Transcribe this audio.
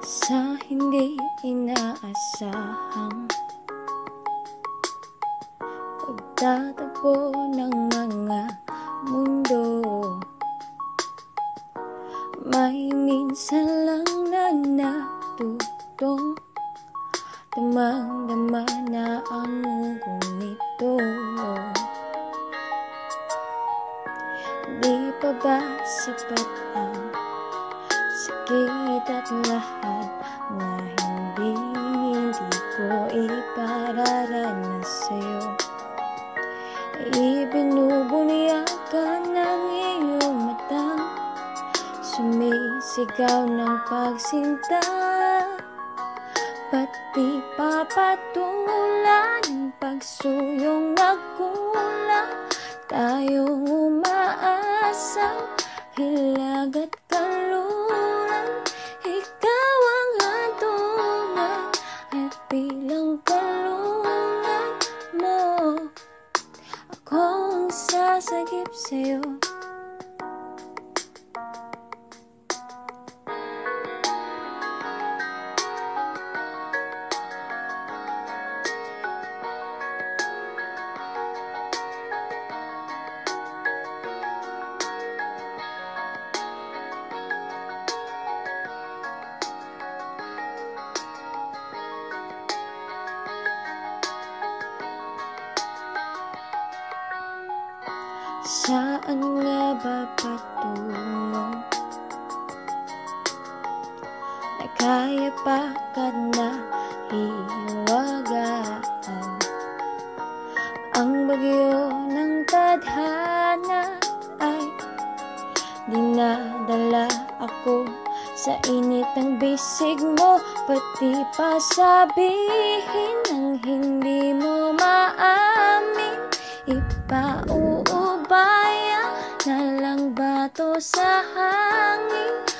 Sa hindi inaasahang pagtatagpo ng mga mundo, may minsan lang na natutong damang-dama na ang mungkong nito. Di pa ba sapat ang sakit at lahat na hindi ko ipararanas sa'yo? Ibinubunyakan ng iyong matang sumisigaw ng pagsinta, pati papatulan pagsuyong nagkulang. Tayong umaasang hilag at kaluran, ikaw ang hantungan at bilang kalungan mo, ako ang sasagip sa'yo. Saan nga ba patungo? Na kaya pa ka na hiwagaan ang bagyo ng tadhana ay dinadala ako sa init ng bisig mo, pati pa sabihin ng hindi mo maamin. Ipaubaya na lang ba to sa hangin?